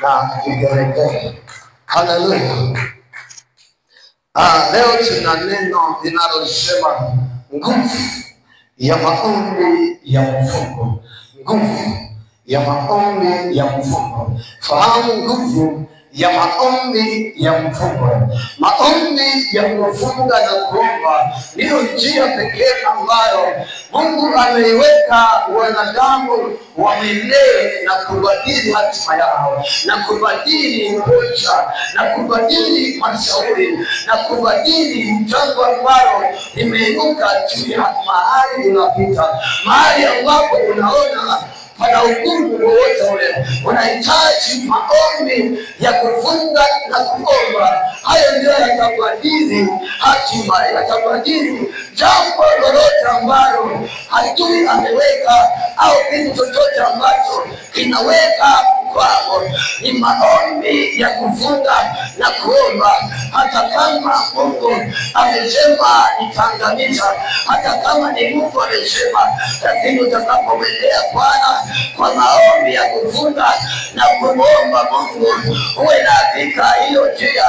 na vigelegele. Haleluya. Leo tuna neno linalosema nguvu ya maombi ya mfungo. Nguvu ya maombi ya mfungo. Fahamu nguvu ya maombi ya mfungo. Maombi ya kufunga na kuomba ndio njia pekee ambayo Mungu ameiweka wanadamu wamlee na kubadili hatima yao, na kubadili maisha, na kubadili mashauri, na kubadili jambo ambalo limeinuka juu ya mahali unapita, mahali ambapo unaona pana ugumu wowote ule. Unahitaji maombi ya kufunga na kuomba. Hayo ndio yatabadili hatima, yatabadili jambo lolote ambalo adui ameweka au kitu chochote ambacho kinaweka kwako. Ni maombi ya kufunga na kuomba. Hata kama Mungu amesema nitaangamiza, hata kama ni Mungu amesema, lakini utakapomwendea Bwana kwa maombi ya kufunga na kuomba Mungu, uwe na hakika hiyo njia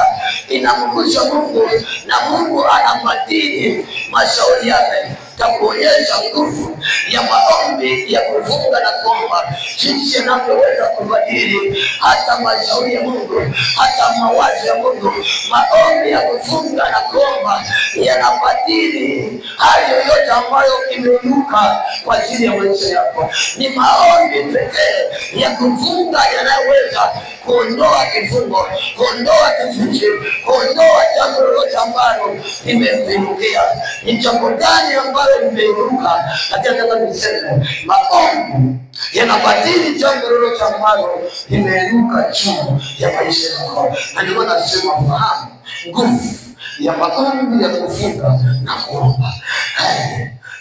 inamgusa Mungu na Mungu anabadili mashauri yake. Takuonyesha nguvu ya maombi ya kufunga na kuomba, jinsi yanavyoweza kubadili hata mashauri ya Mungu, hata mawazo ya Mungu. Maombi ya kufunga na kuomba yanabadili hali yoyote ambayo imeinuka kwa ajili ya maisha yako. Ni maombi pekee ya kufunga yanayoweza kuondoa kifungo, kuondoa kizuizi, kuondoa jambo lolote ambalo limekuinukia. Ni jambo gani ambalo limeinuka? Nataka niseme maombi yanabadili jambo lolote ambalo limeinuka juu ya maisha yako. Na ndio maana nasema fahamu nguvu ya maombi ya kufunga na kuomba.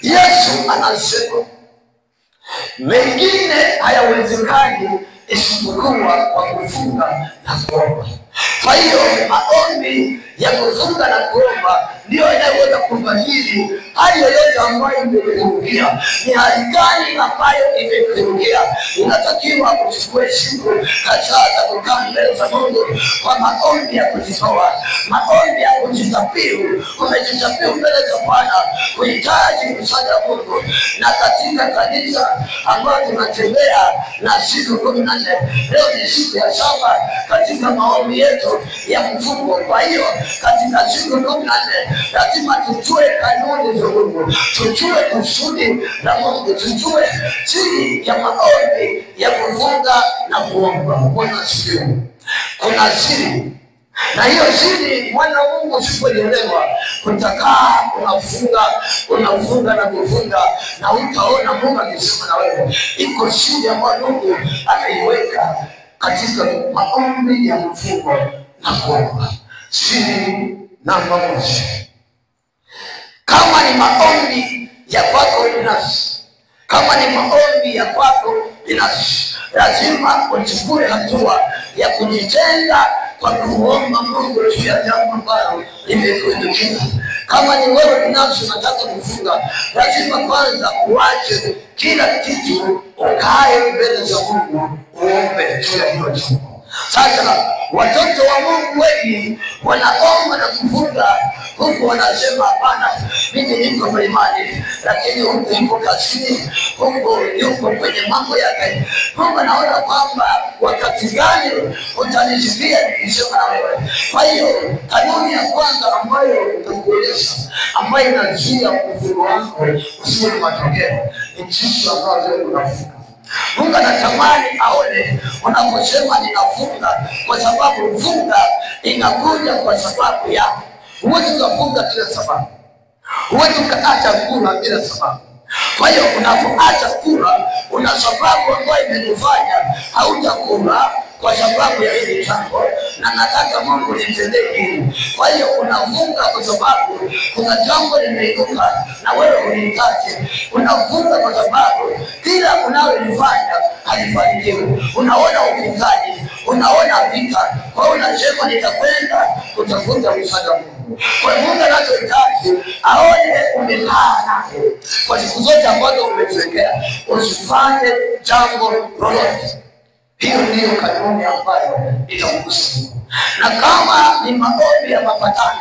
Yesu anasema mengine hayawezekani isipokuwa kwa kufunga na kuomba. Kwa hiyo maombi ya kufunga na kuomba ndio inaweza kubadili hali yoyote ambayo imekuingia. Ni hali gani ambayo imekuingia? Unatakiwa kuchukua siku kadhaa za kukaa mbele za Mungu kwa maombi ya kujitoa, maombi ya kujitapiu. Umejitapiu mbele za Bwana, kuhitaji msaada wa Mungu. Na katika kanisa ambayo tunatembea na siku 14, leo ni siku ya 7 katika maombi yetu ya mfungo. Kwa hiyo katika siku 14 lazima tujue kanuni za Mungu, tujue kusudi la Mungu, tujue siri ya maombi ya kufunga na kuomba. Bwana asifiwe. Kuna siri, na hiyo siri mwana wa Mungu usipoelewa, utakaa unafunga na kufunga na utaona Mungu akisema na wewe. Iko siri ambayo Mungu ameiweka katika maombi ya mfungo na kuomba. Siri namba 1. Kama ni maombi ya kwako binafsi, kama ni maombi ya kwako binafsi, lazima uchukue hatua ya kujitenga kwa kuomba Mungu juu ya jambo ambalo limekuinukia. Kama ni wewe binafsi unataka kufunga, lazima kwanza uache kila kitu, ukae mbele za Mungu, uombe juu ya hilo jambo. Sasa watoto wa Mungu wengi wanaomba na kufunga huku wanasema hapana, mimi niko kwa imani, lakini huku yuko kazini, huku yuko kwenye mambo yake. Mungu anaona kwamba wakati gani utanisikia nikisema na wewe. Kwa hiyo kanuni ya kwanza ambayo utakueleza, ambayo inazuia mfungo wako usiwe na matokeo, ni jinsi ambavyo unafunga. Mungu anatamani aone unaposema ninafunga, kwa sababu funga inakuja kwa sababu yako. Huwezi kufunga bila sababu, huwezi ukaacha kula bila sababu. Kwa hiyo unapoacha kula, una sababu ambayo imenifanya hautakula kwa sababu ya hili jambo, na nataka Mungu nitendee hili. Kwa hiyo unafunga kwa sababu kuna jambo limeinuka na wewe unahitaji. Unafunga kwa sababu kila unalolifanya halifanikiwi. Unaona upinzani, unaona vita. Kwa hiyo unasema nitakwenda kutafuta msaada wa Mungu. Kwa hiyo Mungu anachohitaji aone umekaa naye kwa siku zote ambazo umetuwekea. Usifanye jambo lolote Hiyo ndiyo kanuni ambayo itamgusa Mungu. Na kama ni maombi ya mapatano,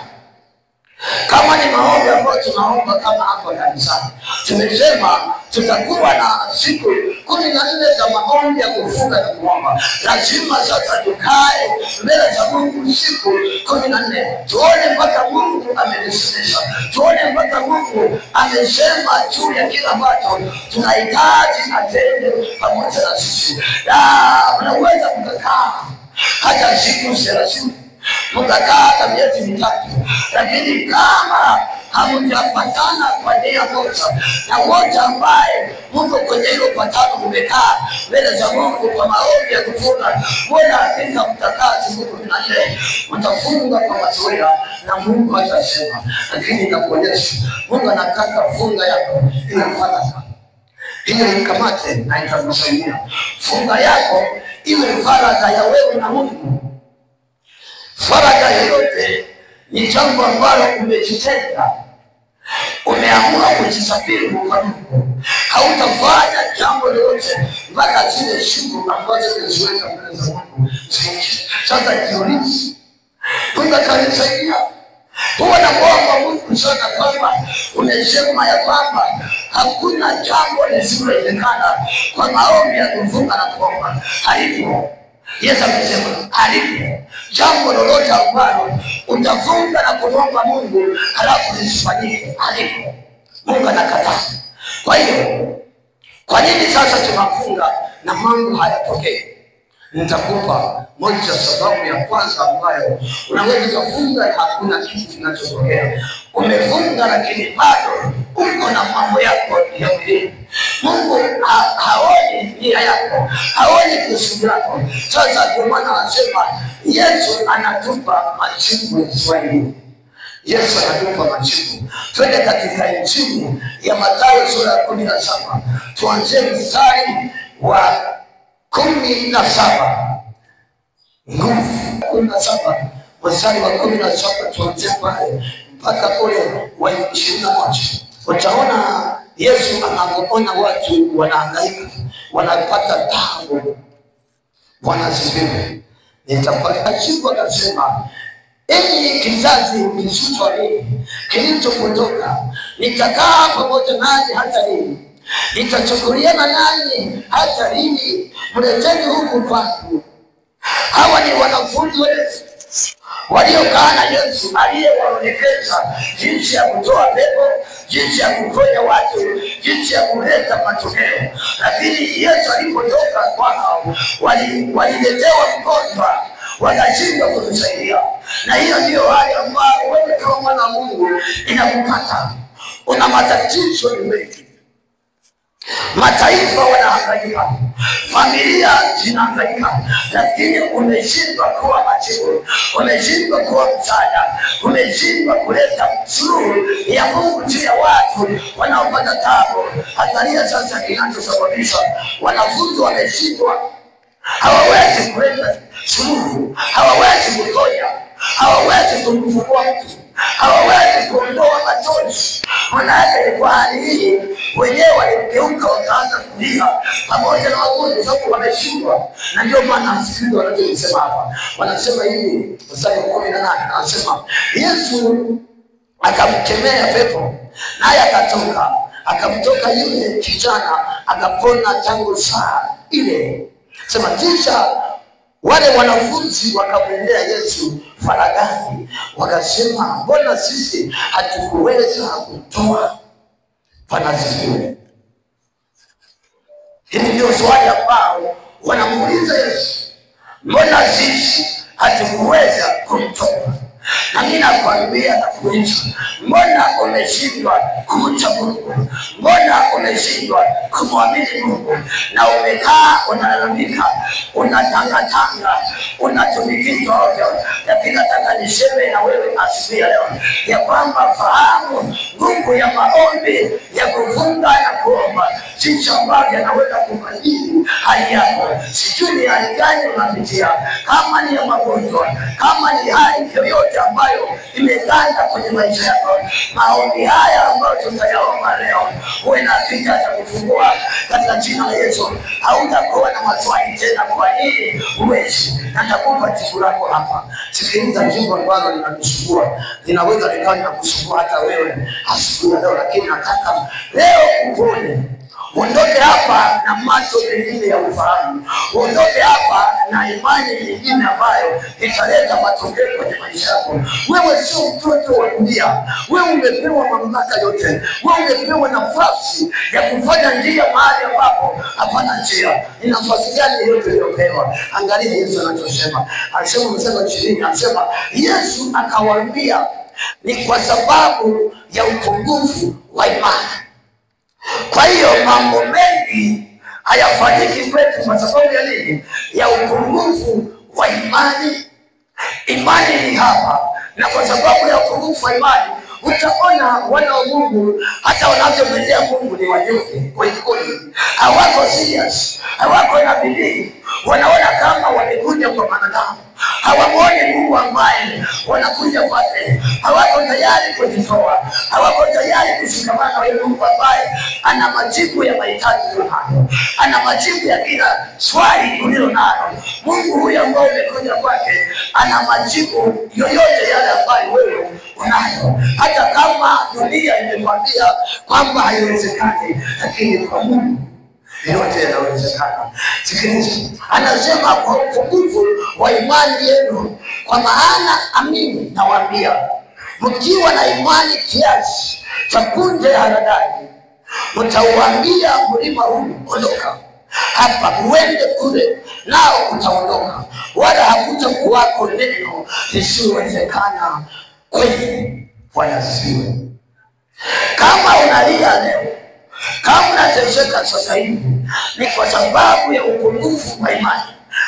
kama ni maombi ambayo tunaomba kama hapo kanisani, tumesema tutakuwa na siku 14 za maombi ya kufunga na kuomba. Lazima sasa tukae mbele za Mungu siku 14, tuone mpaka Mungu amenisemesha, tuone mpaka Mungu amesema juu ya kila ambacho tunahitaji atende pamoja na sisi. Unaweza kukaa hata siku 30, mkakaa hata miezi 3, lakini kama hamjapatana kwa nia moja, na wote ambaye mko kwenye hilo patano mmekaa mbele za Mungu kwa maombi ya kufunga, mbona hakika mtakaa siku 14, mtafunga kwa mazoea na Mungu hatasema. Lakini nakuonyesha Mungu anataka funga yako iwe faragha. Hiyo ikamate na itakusaidia. Funga yako iwe faragha ya wewe na Mungu. Faragha yoyote ni jambo ambalo umejitenga, umeamua kujisafiri kwa Mungu. Hautafanya jambo lolote mpaka zile siku ambazo zimeziweka mbele za Mungu. Sasa jiulize, Mungu atanisaidia? Huwa na kuomba Mungu sana kwamba umesema ya kwamba hakuna jambo lisilowezekana kwa maombi ya kufunga na kuomba. Halipo. Yesu amesema halipo jambo lolote ambalo utafunga na kuomba Mungu halafu lisifanyike. Halipo. Mungu anakataa. Kwa hiyo, kwa nini sasa tunafunga na mambo hayatokei? Nitakupa moja sababu ya kwanza ambayo unaweza kufunga hakuna kitu kinachotokea. Umefunga lakini bado uko na mambo yako ya mwili. Mungu haoni nia yako, haoni kusudi lako. Sasa ndio maana anasema Yesu anatupa majibu ya swali. Yesu anatupa majibu. Twende katika Injili ya Mathayo sura ya 17. Tuanze mstari wa 17. Nguvu 17 mstari wa 17, tuanze pale mpaka kule wa 21. Utaona Yesu anapoona watu wanahangaika, wanapata taabu, wanasifiwe. Nitapata jibu, akasema enyi kizazi kilichopotoka, nitakaa pamoja nanyi hata lini? Nitachukuliana nanyi hata lini? Mleteni huku kwangu. Hawa ni wanafunzi waliokaa na Yesu aliyewaelekeza jinsi ya kutoa pepo, jinsi ya kuponya watu, jinsi ya kuleta matokeo. Lakini Yesu alipotoka kwao, waliletewa mgonjwa, wakashindwa kumsaidia. Na hiyo ndio hali ambayo wewe kama mwana wa Mungu inakupata. Una matatizo mengi. Mataifa wanahangaika, familia zinahangaika, lakini umeshindwa kuwa majibu, umeshindwa kuwa msaada, umeshindwa kuleta suluhu ya Mungu juu ya watu wanaopata taabu. Angalia sasa kinachosababisha. Wanafunzi wameshindwa, hawawezi kuleta suluhu, hawawezi kutonya, hawawezi kumfungua mtu, hawawezi kuondoa machozi. Maana kwa hali hii wenyewe waligeuka wakaanza kulia pamoja na wagonjwa, sababu wameshindwa. Na ndio maana asikizo wanachosema hapa, wanasema hivi mstari wa 18, anasema Yesu akamkemea pepo naye akatoka, akamtoka yule kijana akapona tangu saa ile. Sema kisha wale wanafunzi wakamwendea Yesu faragani, wakasema mbona sisi hatukuweza kutoa? Panasifiwe. Hili ndio swali ambao wanamuuliza Yesu, mbona sisi hatukuweza kumtoa? Na mimi nakwambia na kuuliza, mbona umeshindwa kumcha Mungu? Mbona umeshindwa kumwamini Mungu? Na umekaa unalalamika, unatangatanga, unatumikizwa ovyo. Lakini nataka niseme na wewe asubuhi ya leo ya kwamba fahamu nguvu ya maombi ya kufunga na kuomba jinsi ambavyo anaweza kubadili hali yako. Sijui ni hali gani unapitia, kama ni ya magonjwa, kama ni hali yoyote ambayo imeganda kwenye maisha yako. Maombi haya ambayo tutayaomba leo uwe na hakika atakufungua katika jina la Yesu. Hautakuwa na maswali tena, kwa nini huwezi, na nitakupa jibu lako hapa. Sikiliza, jambo ambalo linakusumbua linaweza likawa linakusumbua hata wewe asubuhi ya leo, lakini nataka leo uvune. Uondoke hapa na macho mengine ya ufahamu. Uondoke hapa na imani nyingine ambayo italeta matokeo kwenye maisha yako. Wewe sio mtoto wa dunia. Wewe umepewa mamlaka yote. Wewe umepewa nafasi ya kufanya njia mahali ambapo hapana njia. Ni nafasi gani yote uliyopewa? Angalia Yesu anachosema. Anasema mstari wa 20, anasema Yesu akawaambia, ni kwa sababu ya upungufu wa imani. Kwa hiyo mambo mengi hayafanyiki kwetu kwa sababu ya nini? Ya upungufu wa imani. Imani ni hapa, na kwa sababu ya upungufu wa imani utaona wana wa Mungu hata wanavyomwendea Mungu ni wanyonge kweli kweli. Hawako serious, hawako na bidii. Wanaona kama wamekuja kwa wanadamu. Hawamuoni Mungu ambaye wanakuja kwake. Hawako tayari kujitoa. Hawako tayari kushikamana na Mungu ambaye ana majibu ya mahitaji unayo. Ana majibu ya kila swali ulilo nalo. Mungu huyu ambaye umekuja kwake ana majibu yoyote yale ambayo wewe unayo. Hata kama dunia imekwambia kwamba haiwezekani, lakini kwa Mungu yote yanawezekana. Sikiliza, anasema kwa upungufu wa imani yenu, kwa maana amini nawaambia, mkiwa na imani kiasi cha punje ya haradali, mtauambia mlima huu ondoka hapa uende kule, nao utaondoka, wala hakutakuwako neno lisilowezekana kwenu. Bwana asifiwe. Kama unalia leo, kama unateseka sasa hivi, ni kwa sababu ya upungufu wa imani.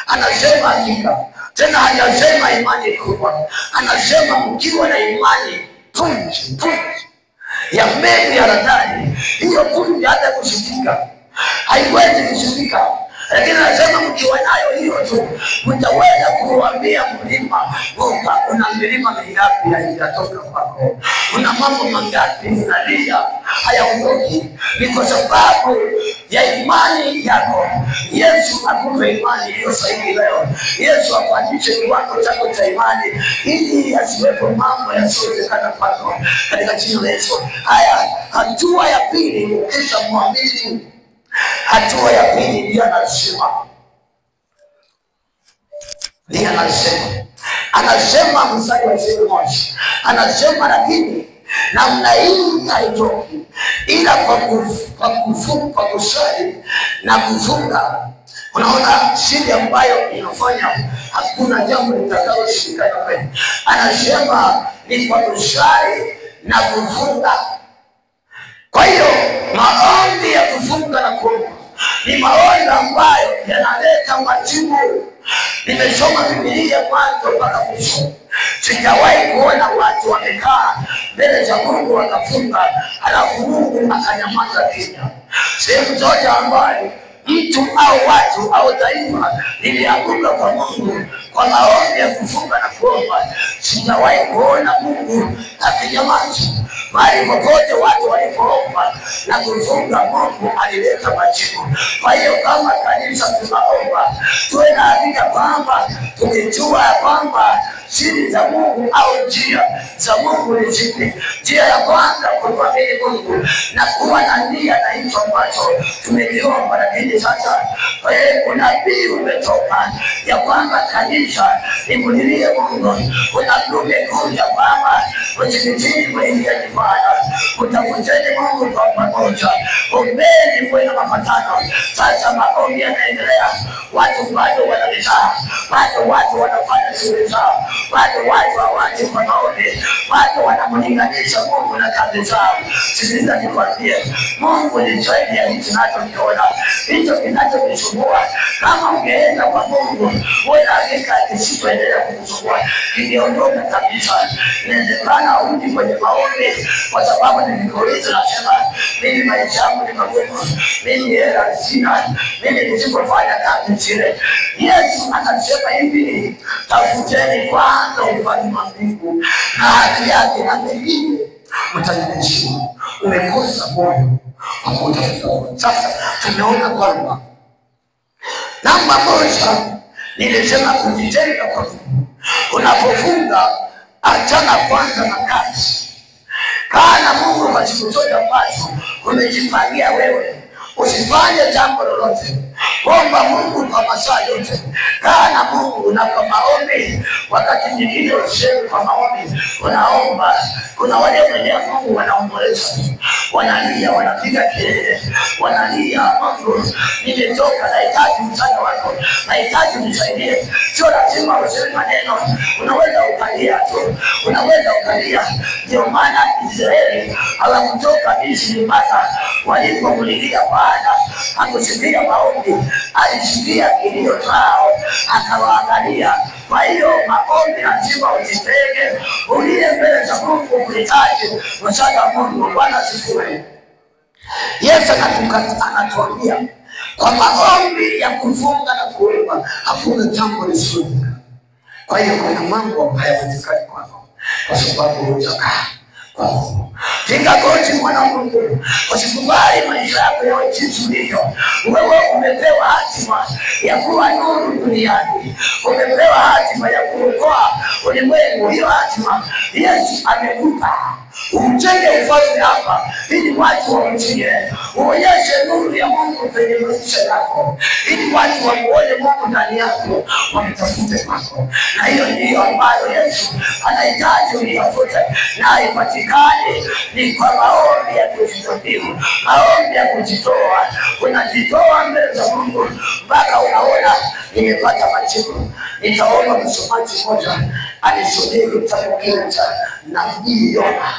Anasema hakika, tena hajasema imani kubwa, anasema mkiwa na imani punje ya mbegu ya haradali. Hiyo punje hata kushikika haiwezi kushikika, lakini anasema mkiwa nayo hiyo tu, mtaweza kuambia mlima ng'oka. Una milima mingapi haijatoka kwako? Una mambo mangapi unalia hayaondoki? Ni kwa sababu ya imani yako. Yesu akupe imani hiyo sahihi leo. Yesu apandishe kiwango chako cha imani ili yasiwepo mambo yasiyowezekana kwako katika jina la Yesu. Haya, hatua ya pili, ukisha muamini, hatua ya pili ndiyo anasema mstari wa 21, anasema lakini namna hii haitoki ila kwa kusali na kufunga. Unaona siri ambayo inafanya hakuna jambo litakaloshindikana kweli. Anasema ni kwa kusali na kufunga. Kwa hiyo maombi ya kufunga na kuomba ni maombi ambayo yanaleta majibu. Nimesoma Biblia mwanzo mpaka mwisho. Sijawahi kuona watu wamekaa mbele za Mungu wakafunga halafu Mungu akanyamaza kimya. Sehemu zote ambayo mtu au watu au taifa lilianguka kwa Mungu kwa maombi ya kufunga na kuomba, sijawahi kuona Mungu akinyamaza. Bali popote watu walipoomba na kufunga, Mungu alileta majibu. Kwa hiyo kama kanisa tunaomba, tuwe na hakika kwamba tukijua kwamba siri za Mungu au njia za Mungu ni zipi. Njia ya kwanza kumwamini Mungu na kuwa na nia na hicho ambacho tumekiomba. Lakini sasa unabii umetoka ya kwamba kanisa limulilie Mungu. Unabii umekuja kwamba usikitini kuingia jibana, utafuteni Mungu kwa pamoja, ombeni mwe na mapatano. Sasa maombi yanaendelea, watu bado wanabisha, bado watu wanafanya shughuli zao, bado watu hawaji kwa maombi, watu wanamlinganisha Mungu na kazi zao. Sikiliza nikwambie, Mungu ni zaidi ya hicho tunachokiona, hicho kinachokisumbua. Kama ungeenda kwa Mungu, wewe hakika kisichoendelea kukusumbua kingeondoka kabisa. Inawezekana urudi kwenye maombi, kwa sababu nilikuuliza nasema mimi maisha yangu ni magumu, mimi hela sina, mimi nisipofanya kazi zile. Yesu anasema hivi, tafuteni kwanza ufalme wa mbingu na haki yake, na mengine mtazidishiwa. Umekosa moyo wa kutafuta. Sasa tumeona kwamba namba moja nilisema kujitenga kwa Mungu. Unapofunga, achana kwanza na kazi. Kaa na Mungu kwa siku zote ambazo umejipangia wewe. Usifanye jambo lolote, omba Mungu kwa masaa yote. Kaa na Mungu na kwa maombi. Wakati mwingine useme kwa maombi, unaomba. Kuna wale wenye Mungu wanaomboleza, wanalia, wanapiga kelele, wanalia, Mungu nimetoka, nahitaji msaada wako, nahitaji unisaidie. Sio lazima useme maneno, unaweza ukalia tu, unaweza ukalia. Ndio maana Israeli hawakutoka Misri mpaka walipomulilia Bwana. Hakusikia maombi, alisikia kilio chao, akawaangalia. Kwa hiyo maombi lazima ujitenge, ulie mbele za Mungu, kuhitaji msaada wa Mungu. Bwana asifiwe. Yesu anatuambia kwa maombi ya kufunga na kuomba hakuna jambo lisilofanyika. Kwa hiyo kuna mambo hayawezekani kwako, kwa sababu hujakaa kwa Mungu. Piga goti mwana wa Mungu, usikubali maisha yako yawe jinsi ulivyo. Wewe umepewa hatima ya kuwa nuru duniani, umepewa hatima ya kuokoa ulimwengu. Hiyo hatima Yesu amekupa. Umjenge ufalme hapa ili watu wamjie, uonyeshe nuru ya Mungu kwenye maisha yako, ili watu wamuone Mungu ndani yako, wamtafute kwako. Na hiyo ndiyo ambayo Yesu anahitaji uyafute, na haipatikani ni kwa maombi ya kujitoa, maombi ya kujitoa. Unajitoa mbele za Mungu mpaka unaona nimepata majibu. Nitaomba msomaji mmoja anisomee kitabu kile cha nabii Yona,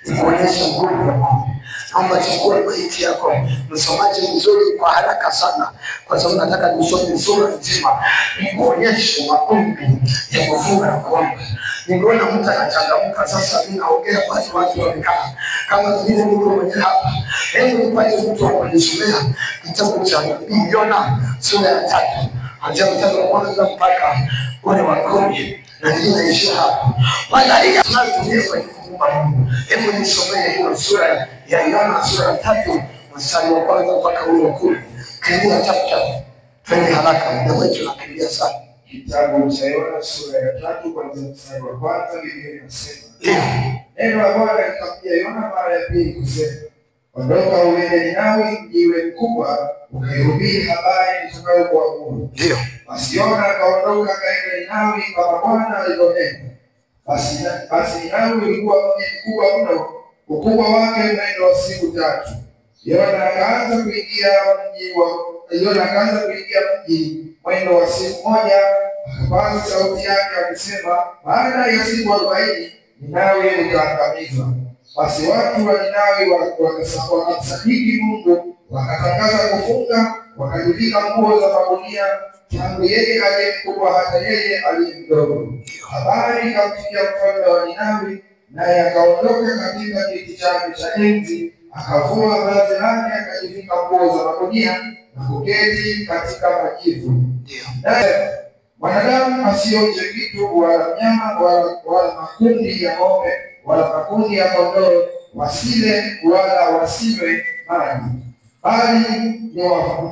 nikuonyesha nguvu ya Mungu. Naomba chukua maiki yako, msomaji mzuri kwa haraka sana, kwa sababu nataka nisome sura nzima, nikuonyeshe maombi ya kufunga na kuomba. Ningeona mtu anachangamka sasa, mimi naongea watu wamekaa kama vile niko mwenyewe hapa. Hebu nipate mtu wa kunisomea kitabu cha nabii Yona sura ya 3, anzia mstari wa kwanza mpaka ule wa 10, na ninaishia hapa. Angalia tunatumia kwa kuomba Mungu. Hebu nisomee hiyo sura ya Yona sura ya 3 mstari wa kwanza mpaka ule wa 10. Kimbia chapter, twende haraka, ndio wetu nakimbia sana. Kitabu cha Yona sura ya 3 kuanzia mstari wa kwanza. Biblia inasema, neno la Bwana likamjia Yona mara ya pili kusema, ondoka uende Ninawi, mji ule mkubwa, ukaihubiri habari nitakayokuamuru. Ndio. Basi Yona akaondoka akaenda Ninawi kama Bwana alivyonena. Basi Ninawi ulikuwa mji mkubwa mno, ukubwa wake mwendo wa siku 3. Yona akaanza kuingia mji mwendo wa siku 1, akapaza sauti yake akisema, baada ya siku 40 Ninawi utaangamizwa. Basi watu wa Ninawi wakamsadiki Mungu, wakatangaza kufunga, wakajivika nguo za magunia, tangu yeye aliye mkubwa hata yeye aliye mdogo. Habari ikamfikia mfalme wa Ninawi, naye akaondoka katika kiti chake cha enzi, akavua vazi lake, akajivika nguo za magunia na kuketi katika majivu. Naye mwanadamu asionje kitu, wala mnyama, wala makundi ya ng'ombe, wala makundi ya kondoo, wasile wala wasiwe maji,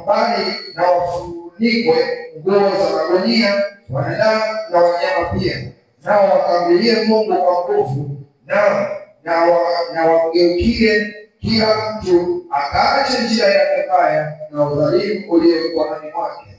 bali na wafunikwe nguo za magunia, wanadamu na wanyama pia. Nao wakamlilie Mungu kwa nguvu, na wamgeukie kila mtu, akaache njia yake mbaya na udhalimu ulio mikononi mwake.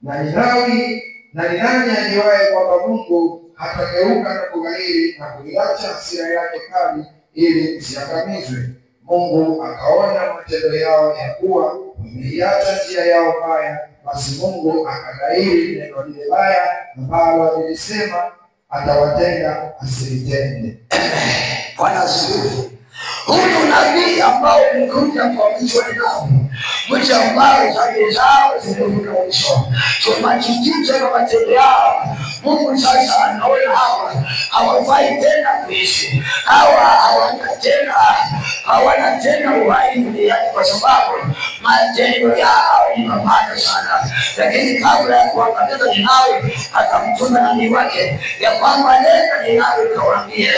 Na ni nani ajuaye kwamba Mungu hatageuka na kughairi na kuiacha hasira yake kali ili msiangamizwe? Mungu akaona matendo yao ya kuwa wameiacha njia yao mbaya, basi Mungu akaghairi neno lile baya ambalo alilisema, atawatenga asilitende. Bwana asifiwe. Huyu nabii ambao umekuja kwa mwisho nao, mwisho ambao dhambi zao zimefika mwisho, tumajikicha na matendo yao. Mungu sasa anaona hawa hawafai tena kuishi, hawa hawana tena uhai duniani, kwa sababu matendo yao ni mabaya sana. Lakini kabla ya kuangamiza Ninawi, akamtuma nabii wake ya kwamba nenda Ninawi kawaambie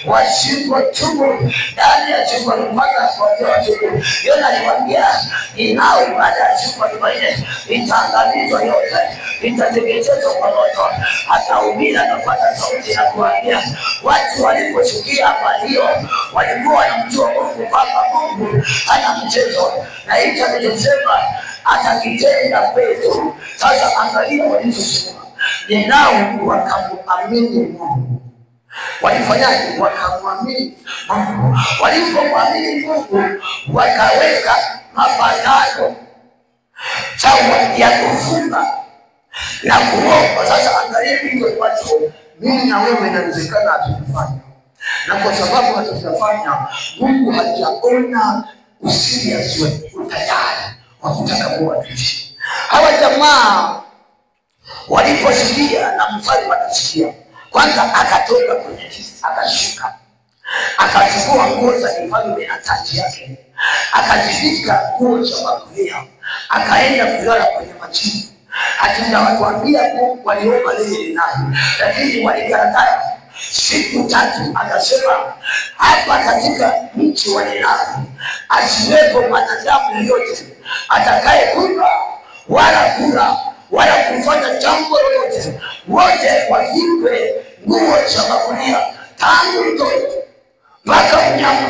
wasipotubu ndani ya siku 40 watubu. Yona aliwaambia Ninawi baada ya siku 40 itaangamizwa yote, itateketezwa kwa moto. Atahubiri anapata sauti ya kuambia watu waliposikia habari hiyo walikuwa wanamjua Mungu kwamba Mungu hana mchezo, na hicho alichosema atakitenda kwetu. Sasa angalia walichosema. Ninawi wakamwamini Mungu. Walifanyaje? Wakamwamini Mungu. Walipomwamini Mungu wakaweka mapatano sawa ya kufunga na kuomba. Sasa angalia hivyo watu, mimi na wewe inawezekana hatufanya, na kwa sababu hatutafanya, Mungu hajaona usiriasi wetu, utayari wa kutaka kuwatuishi. Hawa jamaa waliposikia na mfalme akasikia, kwanza akatoka kwenye kiti, akashuka, akachukua nguo za mfalme na taji yake, akajivika nguo za magunia, akaenda kulala kwenye majini. Hata watuambia Mungu waliomba lile nani, lakini waligaragara siku 3. Akasema hapa katika mji wa Ninawi asiwepo mwanadamu yote atakaye kunywa wala kula wala kufanya jambo lolote, wote wavikwe nguo za magunia, tangu mtoto mpaka mnyama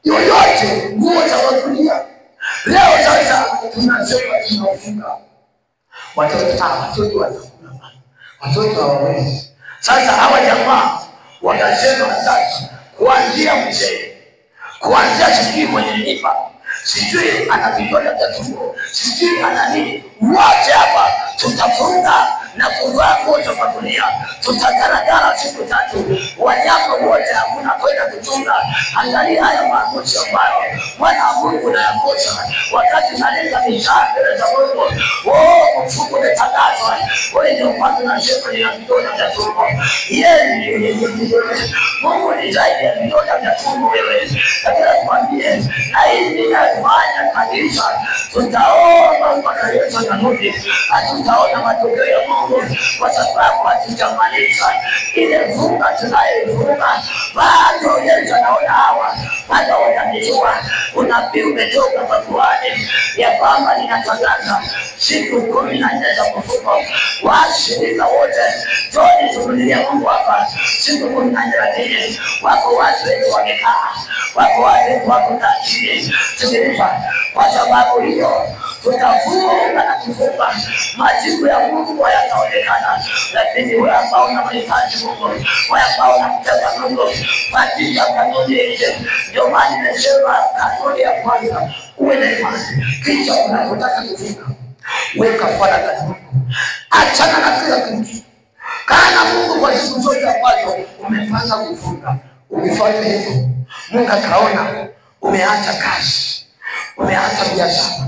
yoyote nguo za magunia. Leo sasa tunasema tunafunga watoto watakula, watoto hawawezi. Sasa hawa jamaa wakasema sasa, kuanzia mzee, kuanzia sijui mwenye mimba, sijui ana vidonda vya tumbo, sijui ana nini, wote hapa tutafunga na kuvaa nguo za magunia, tutagaragara siku 3. Wanyama wote hakuna kwenda kuchunga. Angalia haya maamuzi ambayo Bwana wa Mungu anayakosa wakati naleta mishahara mbele za Mungu. Mfungu umetangazwa, wewe ndio kwanza nasema ni vidonda vya tumbo. Yeye Mungu ni zaidi ya vidonda vya tumbo wewe. Nataka kuambia na hivi ninafanya kanisa, tutaomba mpaka Yesu anarudi, hatutaona matokeo ya Mungu kwa sababu hatujamaliza ile funga tunayofunga. Bado Yesu anaona hawa bado wanamjua. Unabii umetoka kwa kuhani ya kwamba ninatangaza siku 14 za kufunga. Washirika wote njoni tukulilie Mungu hapa siku 14, lakini wako watu wetu wamekaa, wako watu wako ndani. Sikiliza, kwa sababu hiyo tutafunga na kufunga, majibu ya Mungu hayataonekana. Lakini wewe ambao unamhitaji Mungu, wewe ambao unamtaka Mungu, patia kanuni hizi. Ndio maana nimesema kanuni ya kwanza, uwe na imani. Kisha unapotaka kufunga, weka faragha na Mungu, achana na kila kitu. Kana Mungu kwa siku zote ambazo umefanya kufunga. Ukifanya hivyo, Mungu akaona umeacha kazi, umeacha biashara,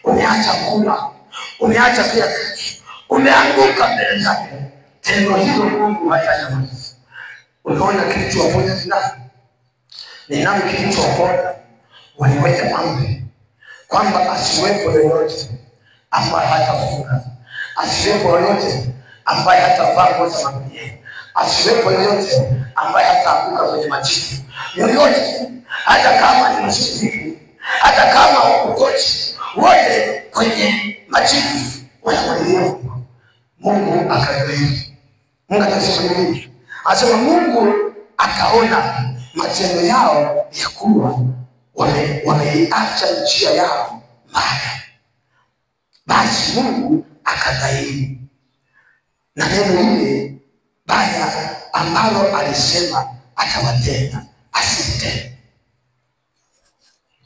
umeacha kula, umeacha kila kitu, umeanguka mbele zake. Tendo hilo Mungu hatanyamaza. Unaona kilichowaponya Ninawi, kilichowaponya, waliweka amri kwamba asiwepo yoyote ambaye hatafunga, asiwepo yoyote ambaye hatavaa nguo za magunia, asiwepo yoyote ambaye hataanguka kwenye majini yoyote, hata kama ni msikivu, hata kama ukochi, wote kwenye majini wanamwambia. Mungu akaelewa. Mungu akasema nini? Asema Mungu akaona matendo yao ya kuwa wameiacha njia yao mbaya, basi Mungu akadhairi na neno lile baya ambalo alisema atawatenda asitende.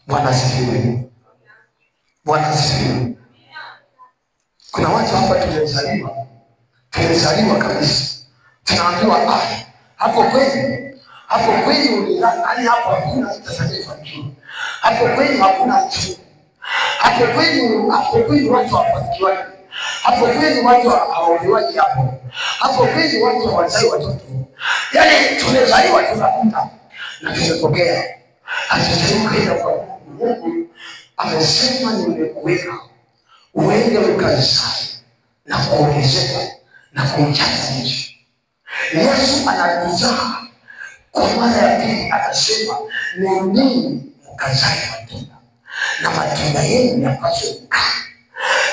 Bwana asifiwe. Bwana asifiwe. Kuna watu hapa tumezaliwa kabisa, Utaambiwa hapo kweli ulidhani hapo hakuna utakayefanikiwa. Hapo kweli hakuna mtu. Hapo kweli watu hawafanikiwi. Hapo kweli watu hawaolewaji hapo. Hapo kweli watu hawazai watoto. Yaani tumezaliwa tunakuta na tumetokea. Hatujaenda kwa Mungu. Amesema nimekuweka uende ukazae na kuongezeka na kujaza nchi. Yesu anakuzaa kwa mara ya pili, akasema nendeni mkazae matunda na matunda yenu yapaswe kukaa.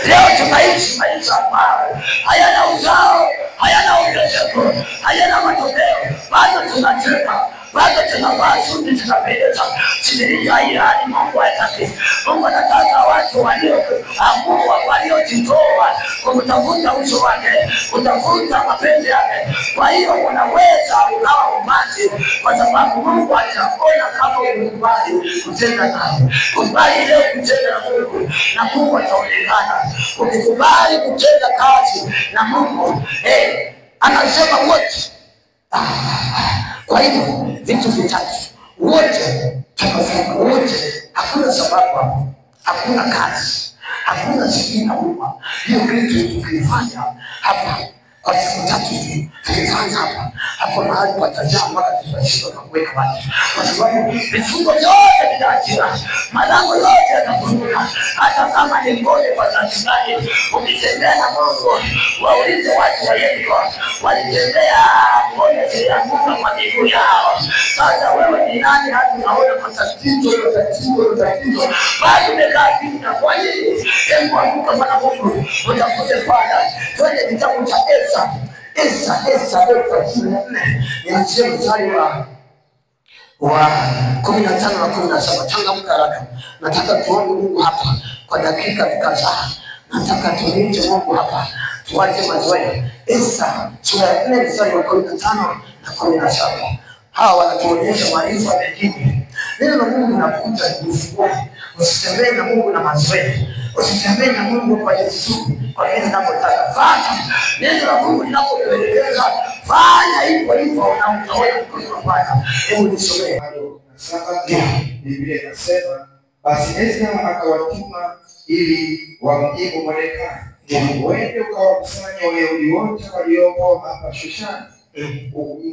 Leo tunaishi maisha ambayo hayana uzao, hayana ongezeko, hayana matokeo. Bado tunacheka, bado tunavaa suti, tunapendeza. Sidiria ilani Mungu hataki. Mungu anataka watu walioamua, waliojitoa kutafuta uso wake, kutafuta mapenzi yake. Kwa hiyo unaweza ukawa umati, kwa sababu Mungu ataona kama umekubali kutenda naye. Kubali leo kutenda na Mungu, na Mungu ataonekana. Ukikubali kutenda kazi na Mungu, anasema wote. Kwa hivyo vitu vitatu, wote tunafunga, wote, hakuna sababu hapo, hakuna kazi, hakuna sikina huma. Hiyo kitu tukifanya hapa kwa siku tatu tukifanya hapa mahali patajaa mpaka tutashindwa na kuweka watu, kwa sababu vifungo vyote vinaachia, malango yote yatafunguka. Hata kama ni ngome kwa Zanzibari, ukitembea na Mungu, waulize watu wa Yeriko, walitembea ngome zilianguka kwa miguu yao. Sasa wewe ni nani hadi unaona matatizo? Bado umekaa kimya. Kwa nini? Hebu amka mwana Mungu, utafute Bwana. Twende kitabu cha Esa 14. Nianzie mstari wa 15 na 17. Changamka haraka. Nataka tuombe Mungu hapa kwa dakika kadhaa. Nataka tuombe Mungu hapa. Tuache mazoea. Esa sura ya 4 mstari wa 15 na 17. Hawa wanatuonyesha maarifa mengine. Neno la Mungu linakuja kufunua. Usitembee na Mungu na mazoea. Usitembee na Mungu kwa Yesu, kwa nini unapotaka fanya. Neno la Mungu linapoelekeza fanya hivyo na utaona kufanya. Hebu nisomee. Sasa Biblia inasema basi Ezra akawatuma ili wamjibu Mordekai, uende ukawakusanya Wayahudi wote waliopo hapa Shushani,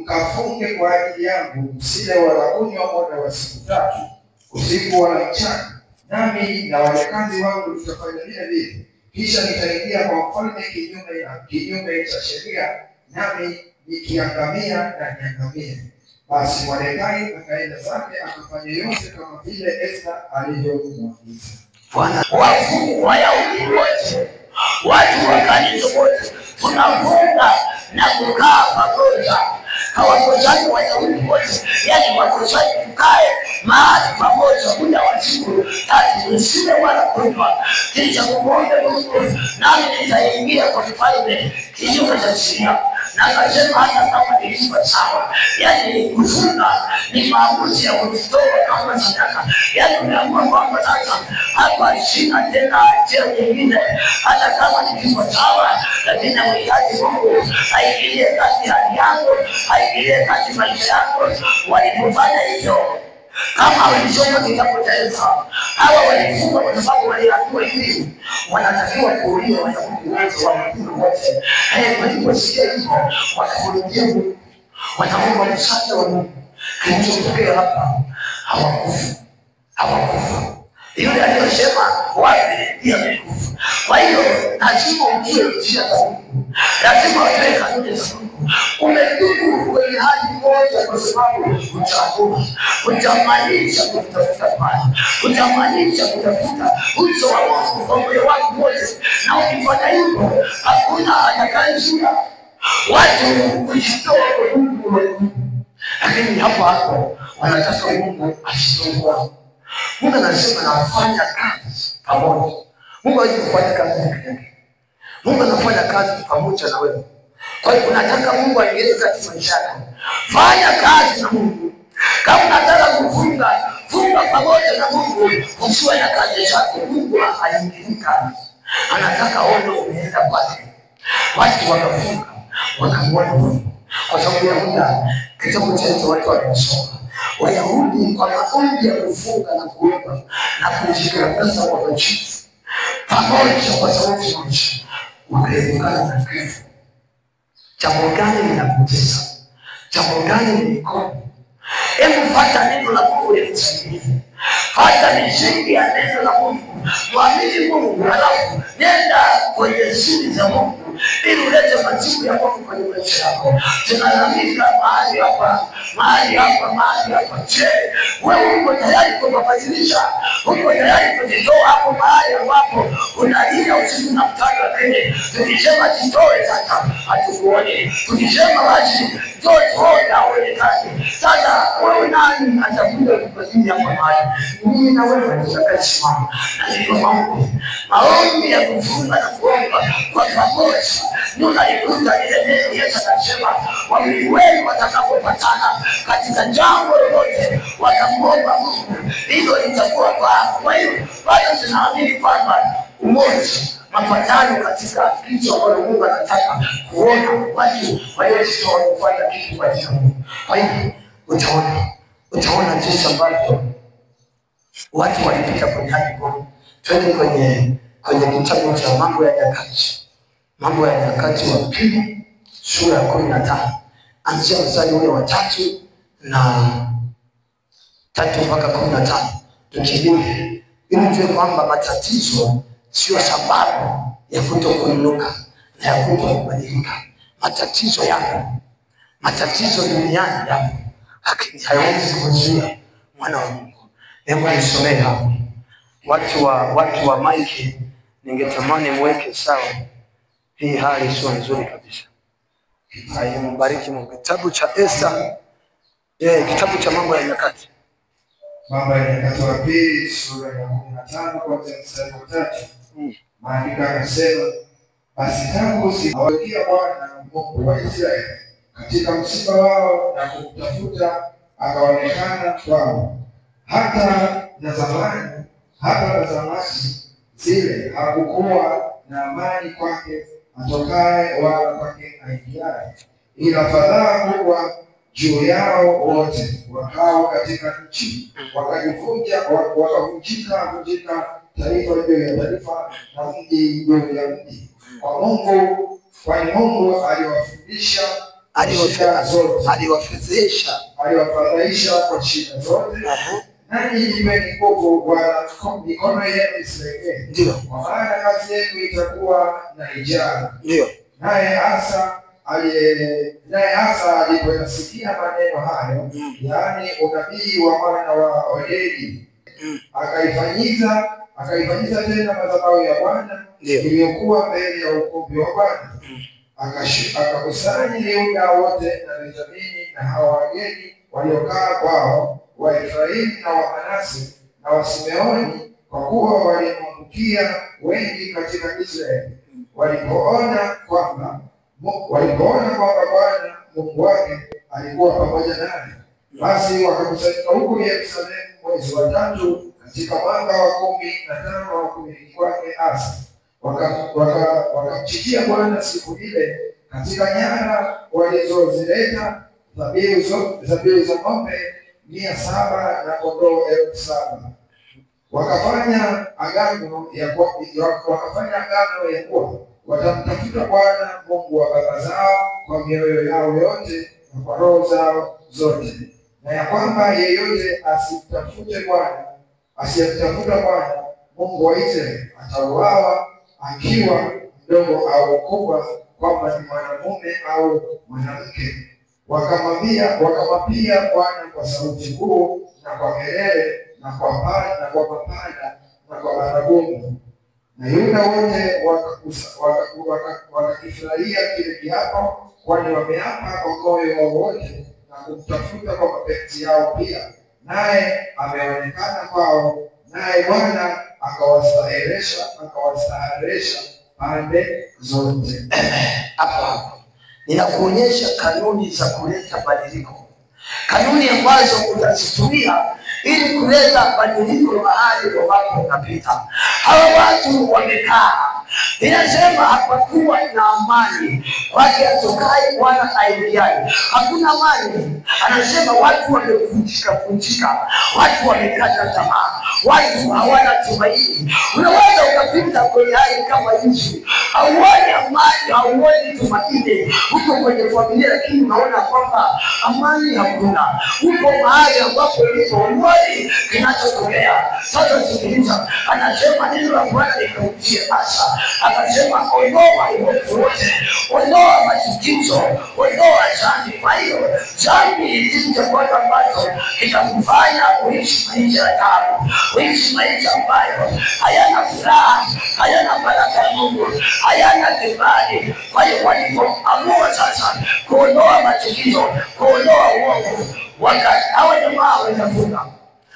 mkafunge kwa ajili yangu, msile wala kunywa muda wa siku 3, usiku wala mchana. Nami na wajakazi wangu tutafanya vile. Kisha nitaingia kwa mfalme kinyume cha sheria, nami nikiangamia na niangamie. Basi Mordekai akaenda zake, akafanya yote kama vile Esta alivyomwagiza. Bwana Wayahudi wote, watu wa kanisa wote, tunafunga na kukaa pamoja. Hawakosaji Wayahudi wote, yaani wakosaji tukae mahali pamoja muda wa siku 3, usile wala kunywa. Kisha kumwombe Mungu, nami nitaingia kwa mfalme kinyume cha sheria. Na akasema hata kama nilikuwa sawa, yaani kufunga ni maamuzi ya kujitoa kama sadaka. Yaani umeamua kwamba sasa hapa sina tena njia nyingine, hata kama nilikuwa sawa, lakini nahitaji Mungu aingilie kati hali yangu, aingilie kati maisha yangu. Walipofanya hivyo, kama walisoma kitabu cha Esa, hawa walifunga kwa sababu waliamua hivi wanatakiwa kuuliwa Wayahudi wote, Wayahudi wote. Waliposikia hivyo wakarudia Mungu, wanaomba msaada wa Mungu. Kilichotokea hapa, hawakufa. Yule aliyosema wapi ndiye amekufa. Kwa hiyo lazima ujue njia za Mungu, lazima ujue kanuni za Mungu. Umedumu kwenye hali moja kwa sababu utamaanisha kutafuta Bwana, utamaanisha kutafuta uso wa Mungu kwa moyo wako wote. Na ukifanya hivyo, hakuna atakayeshinda. Watu kujitoa kwa Mungu, lakini hapo wanataka Mungu asitoe. Mungu anasema nafanya kazi pamoja. Mungu hawezi kufanya kazi peke yake. Mungu anafanya kazi pamoja na wewe. Kwa hiyo unataka Mungu aingilie katika maisha yako, fanya kazi na Mungu. Kama unataka kufunga, funga pamoja na Mungu. Usiwe na kazi zako, Mungu haingilii kazi. Anataka ono umeenda kwake. Watu wakafunga, wakamwona Mungu, Kwa sababu ya muda, kitabu chetu watu wanasoma. Wayahudi kwa maombi ya kufunga na kuomba na kujigaragaza kwa machifu pamoja kwa sauti moja wakaepukana na kifo. Jambo gani linakutesa? Jambo gani liko? Hebu pata neno la Mungu likusaidie. Hata misingi ya neno la Mungu. Mwamini Mungu, halafu nenda kwenye siri za Mungu ili ulete majibu ya Mungu kwenye maisha yako. Tunalalamika mahali hapa. Je, wewe uko tayari kubadilisha? Uko tayari kujitoa hapo mahali ambapo unalia usiku na mchana? Lakini tukisema jitoe sasa hatukuoni. Tukisema wazi tuone haonekani. Sasa wewe nani atakuja kukupatia hapo mahali? Mimi na wewe tutakasimama. Na ndio maombi ya kufunga na kuomba kwa pamoja. Tunalikuta ile neno Yesu anasema wawili wenu watakapopatana katika jambo lolote watamwomba Mungu, hilo litakuwa kwao. Kwa hiyo bado tunaamini kwamba umoja, mapatano katika kitu ambacho Mungu anataka kuona watu waliojitoa kufanya kitu kwa ajili ya Mungu. Kwa hiyo utaona jinsi ambavyo watu walipita kwenye hali ngumu. Twende kwenye kitabu cha Mambo ya Nyakati wa Pili sura ya 15 anzia mstari ule wa 3 mpaka 15. Tukirudi ili tujue kwamba matatizo sio sababu ya kutokuinuka na ya kutokubadilika. Matatizo duniani yapo, lakini hayawezi kuzuia mwana wa Mungu. Hebu nisomee hapo. Watu wa maiki, ningetamani mweke sawa. Hii hali sio nzuri kabisa. Mbariki Mungu. Kitabu cha Esta, kitabu cha Mambo ya Nyakati. Mambo ya Nyakati wa Pili sura ya 15 kuanzia mstari wa 3. Maandiko yanasema, basi tangu sikia Bwana Mungu wa Israeli katika msiba wao na kumtafuta akaonekana kwao. Hata na zamani zile hakukuwa na amani kwake atokaye wala kwake aingiaye, ila fadhaa kubwa juu yao wote wakao katika nchi. Wakavunjika taifa juu ya taifa na mji juu ya mji. Kwani Mungu aliwafadhaisha kwa shida zote. Nanyi jipeni nguvu wala mikono yenu isilegee. Ndio. Kwa maana kazi yenu itakuwa na ijara. Ndio. Naye Asa alipoyasikia maneno hayo, yaani unabii wa mwana wa Odedi, akaifanyiza tena madhabahu ya Bwana iliyokuwa mbele ya ukumbi wa Bwana. Akakusanya Yuda wote na Benjamini na hao wageni waliokaa kwao, Waefraimu na Wamanase na Wasimeoni, kwa kuwa walimwangukia wengi katika Israeli. Walipoona kwamba Bwana Mungu wake alikuwa pamoja naye, basi wakakusanyika huko Yerusalemu mwezi wa 3 katika mwaka wa 15 wa kumiliki kwake Asa. Wakamchikia Bwana siku ile katika nyara walizozileta, dhabihu za ng'ombe 700 na kondoo 7,000. Wakafanya agano ya kuwa watamtafuta Bwana Mungu wa baba zao kwa mioyo yao yote na kwa roho zao zote, na ya kwamba yeyote asiyemtafuta Bwana Mungu wa Israeli atauawa, akiwa mdogo au mkubwa, kwamba ni mwanamume au mwanamke. Wakamwapia Bwana kwa sauti kuu na kwa kelele na kwa mapanda na kwa baragumu. Na Yuda wote wakakifurahia kile kiapo, kwani wameapa kwa moyo wao wote na kumtafuta kwa mapenzi yao pia. Naye ameonekana kwao, naye Bwana akawastahilisha pande zote. Hapo ninakuonyesha kanuni za kuleta badiliko, kanuni ambazo utazitumia ili kuleta badiliko mahali ambapo unapita. Hawa watu wamekaa Inasema hapakuwa na amani kwake atokaye wala aingiaye. Hakuna amani. Anasema watu wamevunjika, watu wamekata tamaa, watu hawana tumaini. Unaweza ukapita kwenye hali kama hizi, hauoni amani, hauoni tumaini. Uko kwenye familia lakini unaona kwamba amani hakuna. Uko mahali ambapo ulipo uoni kinachotokea. Sasa sikiliza, anasema neno la Bwana likamjia Asa. Akasema ondoa uovu wote, ondoa machukizo, ondoa dhambi. Kwa hiyo dhambi ndicho kitu ambacho kitakufanya uishi maisha ya taabu, uishi maisha ambayo hayana furaha, hayana baraka ya Mungu, hayana kibali. Kwa hiyo walipoamua sasa kuondoa machukizo, kuondoa uovu, hawa jamaa wanafunga.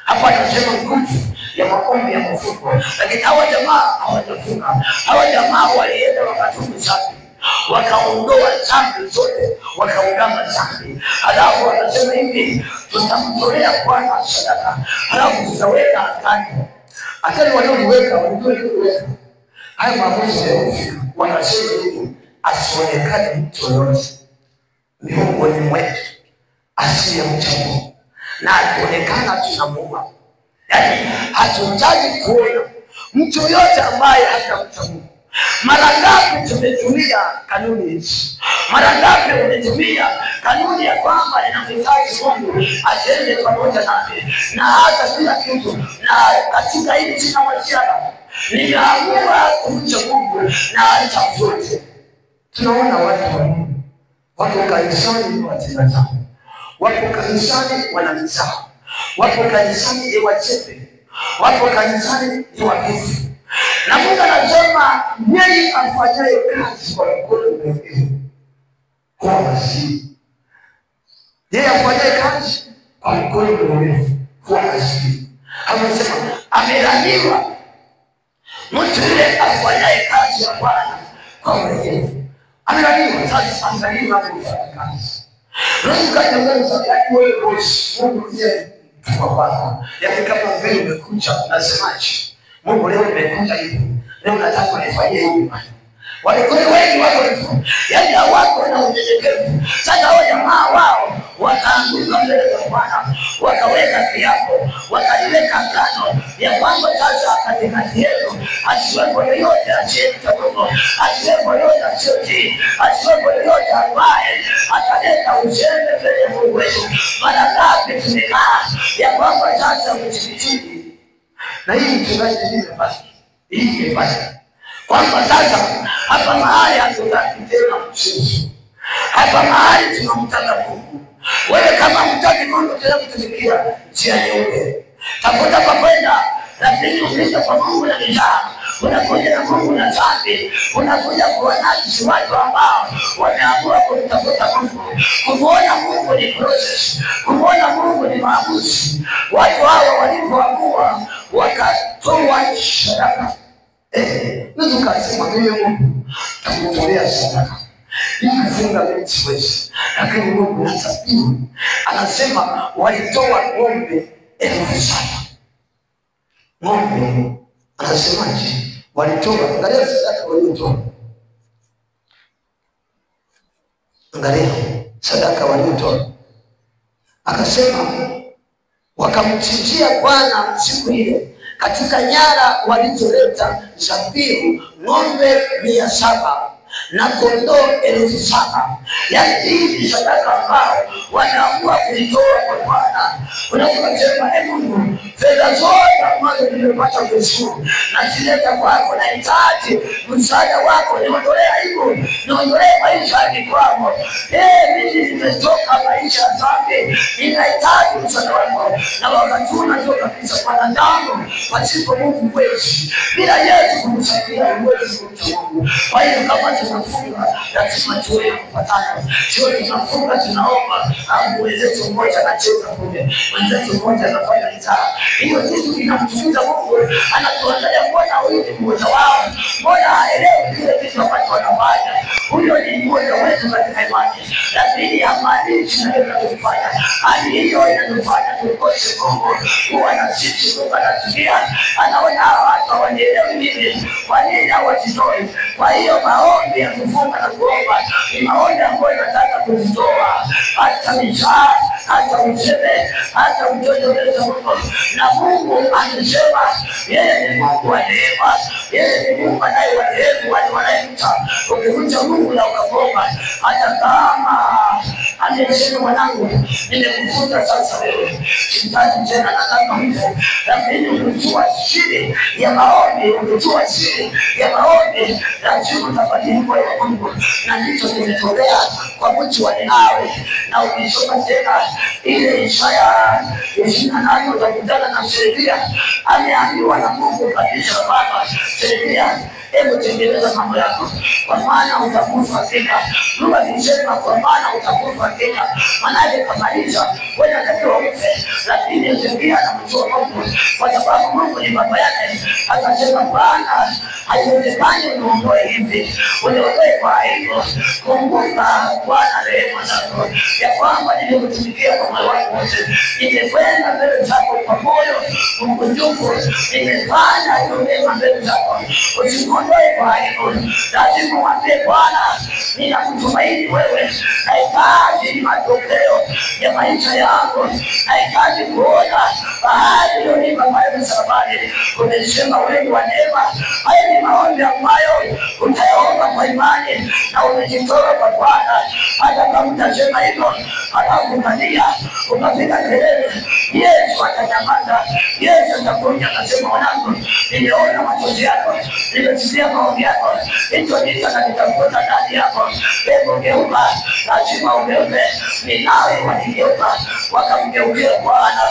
Hapa anasema nguvu ya maombi ya mfuko, lakini hawa jamaa hawajafunga. Hawa jamaa walienda wakatubu dhambi, wakaondoa dhambi zote, wakaungama dhambi. Halafu wanasema hivi, tutamtolea Bwana sadaka, halafu tutaweka agano. Agano walioweka walioweka haya maamuzi ya wanasema hivi, asionekane mtu yoyote miongoni mwetu asiyemcha Mungu, na akionekana tunamuua. Yaani hatutaki kuona mtu yote ambaye hatamcha Mungu. Mara ngapi tumetumia kanuni hizi? Mara ngapi umetumia kanuni ya kwamba inamhitaji Mungu atende pamoja nami na hata kila kitu, na katika hili jina wasiana ninaamua kumcha Mungu na acha zote. Tunaona watu wa Mungu wako kanisani watenda dhambi, wako kanisani wanamsahau, wako kanisani ni wachepe, wako kanisani ni wakifu. Na Mungu anasema yeye afanyaye kazi kwa mkono mrefu kwa maskini. Yeye afanyaye kazi kwa mkono mrefu kwa maskini. Anasema amelaniwa mtu yule afanyaye kazi ya Bwana kwa mrefu. Amelaniwa. Sasa angalia kufanya kazi. Mungu katangaza yake wewe bosi, Mungu yeye kwa Bwana. Yaani kama vile umekuja unasemaje? Mungu leo nimekuja hivi. Leo nataka nifanyie hivi. Wale wengi wako hivyo. Yaani hawako na unyenyekevu. Sasa hao jamaa wao wakaanguka mbele za Bwana, wakaweka kiapo, wakaliweka agano ya kwamba sasa katikati yetu asiwepo yoyote asiyemcha Mungu, asiwepo yoyote asiyetii, asiwepo yoyote ambaye ataleta uzembe mbele ya Mungu wetu. Mara ngapi tumekaa ya kwamba sasa msikitini, na hii mchungaji nimebaki, hii imebaki kwamba sasa hapa mahali hatutaki tena msingi, hapa mahali tunamtaka Mungu. Wewe kama mtaki Mungu tena kutumikia njia nyeupe, tafuta kwa kwenda, lakini ukija kwa Mungu na njaa, unakuja na Mungu na dhambi, unakuja kuwanajisi watu ambao wameamua kumtafuta Mungu. Kumuona Mungu ni process, kumuona Mungu ni maamuzi. Watu hawa walipoamua wakatoa sadaka. Ndio kasema Mungu tamtolea sadaka. Hii kufunga mimi siwezi. Lakini Mungu anasabihi. Anasema walitoa ng'ombe 7,000. Ng'ombe anasemaje? Walitoa, angalia sadaka walitoa. Angalia sadaka walitoa. Akasema wakamchinjia Bwana siku ile katika nyara walizoleta zabihu ng'ombe 700 na kondoo 7,000. Yaani hii sadaka ambao wanaamua kuitoa kwa Bwana. Unasema Mungu, fedha zote ambazo nimepata kushukuru na zileta kwako, na hitaji msaada wako, niondolea hivyo, niondolee maisha ya kwako. Mimi nimetoka maisha ya dhambi, ninahitaji msaada wako. Na wakati unatoka kabisa kwa damu, pasipo Mungu huwezi, bila Yesu kumsaidia huwezi kumcha Mungu. Kwa hiyo kama tunafunga lazima tuwe kupata mfano. Sio tunafunga tunaomba, au mwenzetu mmoja anacheza kule, mwenzetu mmoja anafanya gitaa. Hiyo kitu kinamchukiza Mungu. Anatuangalia mbona huyu ni mmoja wao, mbona haelewi kile kitu ambacho wanafanya. Huyo ni mmoja wetu katika imani, lakini hamaanishi na yeye anafanya. Hali hiyo inatufanya tukose Mungu. Huwa na sisi Mungu anatukia, anaona watu hawanielewi mimi, kwa nini hawajitoi? Kwa hiyo maombi ya kufunga na kuomba ni maombi ambayo yanataka kuzitoa hata michaa, hata uchebe, hata utoto Mungu. Na Mungu anasema yeye ni Mungu wa neema, yeye ni Mungu anayewarehemu wale wanaemcha. Ukimcha Mungu na ukaomba, hata kama amesema mwanangu, nimekufunza sasa wewe, sitaki tena nataka hivyo, lakini ukijua siri ya maombi, ukijua siri ya maombi, lazima utabadilika kwa Mungu. Na ndicho kimetokea kwa mtu wa Ninawi. Na ukisoma tena ile Isaya 28 utakutana na Sedekia ameambiwa na Mungu kabisa, baba Sedekia, hebu tengeneza mambo yako, kwa maana utakufa hakika. Mungu alisema kwa maana utakufa hakika, maana kamaliza wewe unatakiwa ufe. Lakini Sedekia anamjua Mungu, kwa sababu Mungu ni baba yake. Akasema Bwana, haiwezekani uondoe hivi, uondoe kwa hivyo. Kumbuka Bwana rehema zako, ya kwamba nilikutumikia kwa moyo wangu wote, nimekwenda mbele zako kwa moyo mkunjufu, nimefanya hiyo mema mbele zako, usiondoe kwa hivyo. Lazima uambie Bwana, ninakutumaini wewe, nahitaji matokeo ya maisha yangu, nahitaji kuona bahari iliyonipa maji msalabani. Umesema wewe wa neema. Haya ni maombi ambayo utayaomba kwa imani na umejitoa kwa Bwana. Hata kama utasema hivyo halafu kalia unapiga kelele, Yesu atanyamaza. Yesu atakuja akasema, mwanangu, nimeona machozi yako, nimesikia maombi yako, hicho ndicho nakitafuta ndani yako. Hebu geuka, lazima ugeuke. Ninawi waligeuka, wakamgeukia Bwana,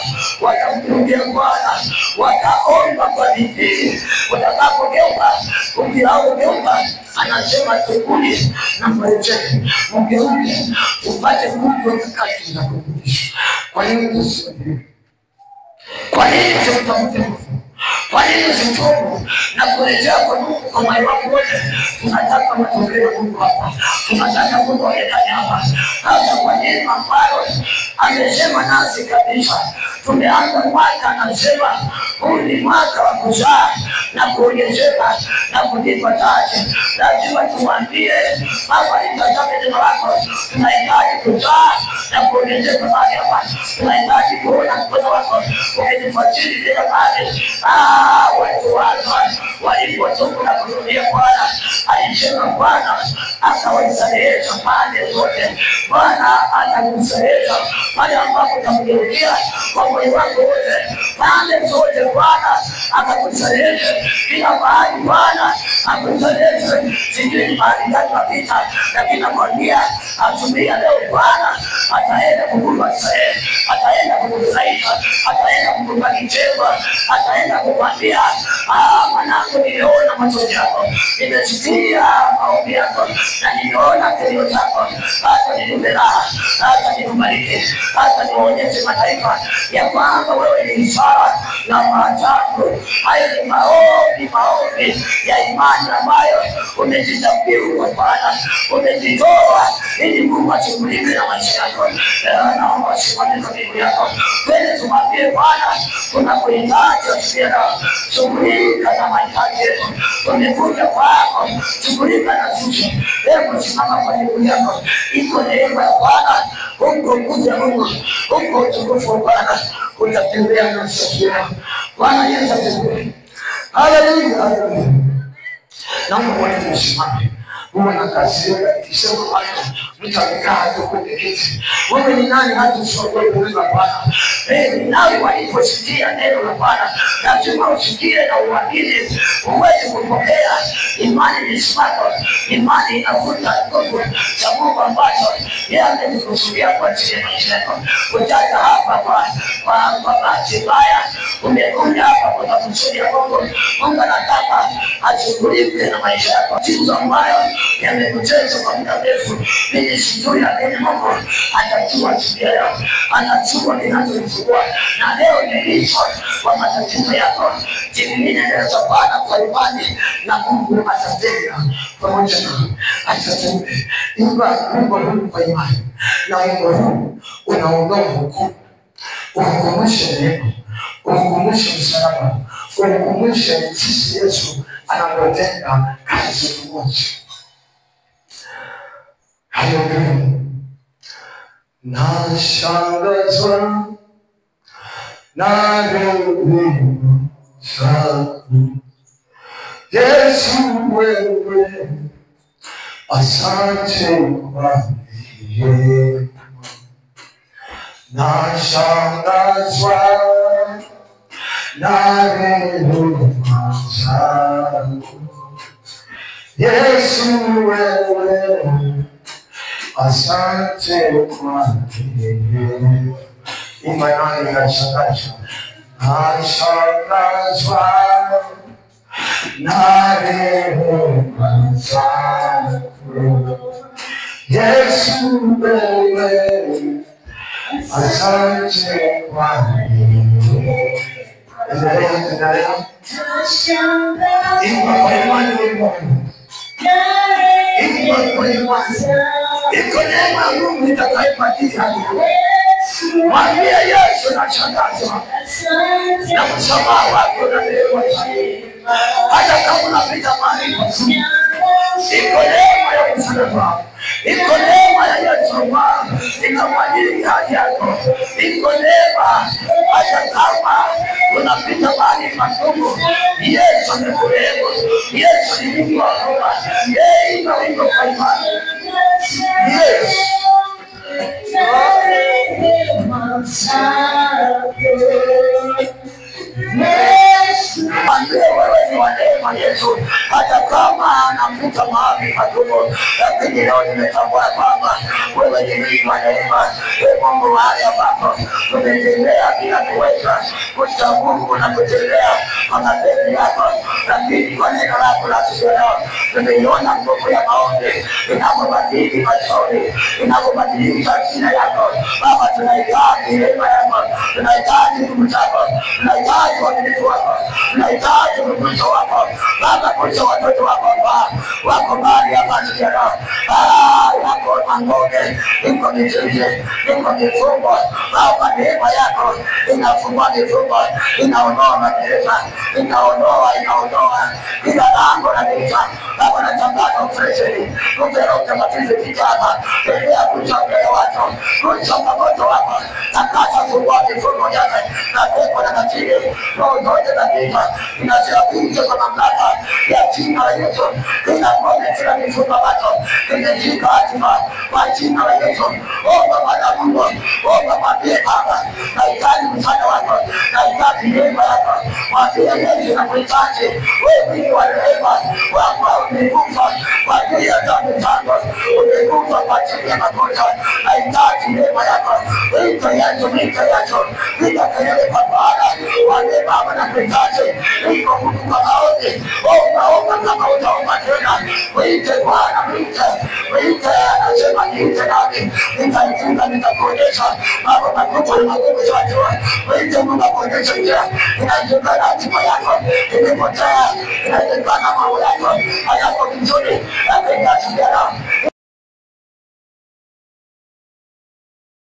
wakamgeukia Bwana, wakaomba kwa bidii. Utakapogeuka, ukigeuka, anasema tubuni na mrejee, mgeuke upate Mungu wakati na kurudisha. Kwa nini tusiwe? Kwa nini tutamke Mungu? Kwa nini tutubu na kurejea kwa Mungu kwa moyo wako wote? Tunataka matokeo ya Mungu hapa, tunataka Mungu aonekane hapa. Hata kwa neema ambayo amesema nasi kabisa. Tumeanza mwaka, anasema huu ni mwaka wa kuzaa na kuongezeka na kulipa taji. Lazima tuambie Baba, nitazame neno lako, tunahitaji kuzaa na kuongezeka mahali hapa, tunahitaji kuona mkono wako ukitufuatilia kila mahali. Watu wako walipotoka na kurudia Bwana, alisema Bwana atawasamehe pande zote. Bwana atakusamehe pale ambapo utamgeukia kwa moyo wako wote, pande zote. Bwana atakusamehe kila mahali. Bwana akusamehe, sijui mahali gani unapita, lakini nakwambia atumia leo. Bwana ataenda kukusamehe, ataenda kukusaidia, ataenda kukupa kicheko, ataenda kukwambia mwanangu, niliona machozi yako, nimesikia maombi yako, na niliona kilio chako. Hata nikupe raha, hata nikubariki, hata nionyeshe mataifa ya kwamba wewe ni ishara na maajabu. Hayo ni maombi ya imani ambayo umejitabiru kwa Bwana, umejitoa ili Mungu ashughulike na maisha yako. Naomba usimame kwa miguu yako, twende tumwambie Bwana tunakuhitaji usiana, shughulika na mahitaji yetu. Tumekuja kwako, shughulika na sisi. Hebu simama kwa miguu yako, iko neema ya Bwana, huko kuja Mungu, huko utukufu wa Bwana utatembea na sisi. Bwana Yesu asifiwe. Haleluya, haleluya. Naomba Bwana tusimame. Mungu anakasiria kisema Bwana, mtakaa tu kwenye kiti. Wewe ni nani hata usiogope kuuliza Bwana? Ni nani waliposikia neno la Bwana? Lazima usikie na uamini, uweze kupokea. Imani ni sababu, imani inavuta nguvu za Mungu ambazo yeye amekusudia kwa ajili ya maisha yako. Utaja hapa kwa bahati mbaya, umekuja hapa kwa kusudi ya Mungu. Mungu anataka ashughulike na maisha yako. Kitu ambayo yamekutesa kwa muda mrefu, nilishuhudia kwenye Mungu atajua shida yako, anajua kinachomsumbua, na leo nilisho kwa matatizo yako. Jimine ndio Bwana kwa imani, na Mungu atatenda pamoja na atatenda. Mungu Mungu kwa imani, na Mungu unaondoa hukumu, unakumbusha neno, unakumbusha msalaba, unakumbusha jinsi Yesu anavyotenda kazi moja. Haleluya. Nashangazwa na rehema zako Yesu, wewe asante kwa neema. Nashangazwa na rehema zako Yesu, wewe asante kwa neema. Imani inashangazwa, nashangazwa na rehema zako Yesu, wewe asante kwa neema. Iko neema Mungu itakayopatia. Mwambie Yesu nashangazwa na msamaha wako na neema yako. Hata kama unapita mahali pazuri, iko neema ya msalaba, iko neema ya Yesu ikamwajiri hali yako, iko neema. Hata kama unapita mahali pazuri, Yesu amekurehemu, Yesu ni Mungu wa huruma. Yeye iko kwa imani. Yes. Yesu, hata kama anapita mahali patumo, lakini leo nimetambua kwamba wewe ni mwingi wa neema. Mungu mahali ambapo tumetembea bila kuweza kutambua na kutembea kwa mapenzi yako, lakini kwa neno lako la leo tumeiona nguvu ya maombi inapobadili mashauri, inapobadilisha jina yako. Baba, tunahitaji neema yako, tunahitaji nguvu zako, tunahitaji uaminifu wako, tunahitaji mguso wako. Baba, kuja watoto wako wako mbali hapa leo. Wako mangoge, iko mizizi, iko mifungo. Baba, neema yako inafungua mifungo, inaondoa magereza, inaondoa kila lango la giza. Baba, natangaza operesheni kuperoka matizi kitaba, tembea kuchambea watu, kuchamba moto wako, nakasa fungua mifungo yake, na pepo na matili, roho zote za giza, inasababisha kwa mamlaka ya jina la Yesu, inaponya kila mifungo wako, inashika hatima kwa jina la Yesu. Omba Bwana Mungu, omba mwambie Baba, nahitaji msaada wako, nahitaji neema yako. Mwambie Yesu nakuhitaji, wewe mwingi wa rehema, wako umekufa kwa ajili ya dhambi zangu, umekufa kwa ajili ya makosa, nahitaji neema yako. Ita Yesu, ita Yesu, piga kelele kwa Bwana, mwambie Baba nakuhitaji, iko Mungu kwa maombi. Omba kama utaomba tena, mwite Bwana, mwite, anasema niite nami, nitaifunga, nitakuonyesha mambo makubwa na magumu yako. Mwite Mungu akuonyeshe njia, inajulikana hatima yako imepotea, inajulikana mambo yako hayako vizuri, lakini asikia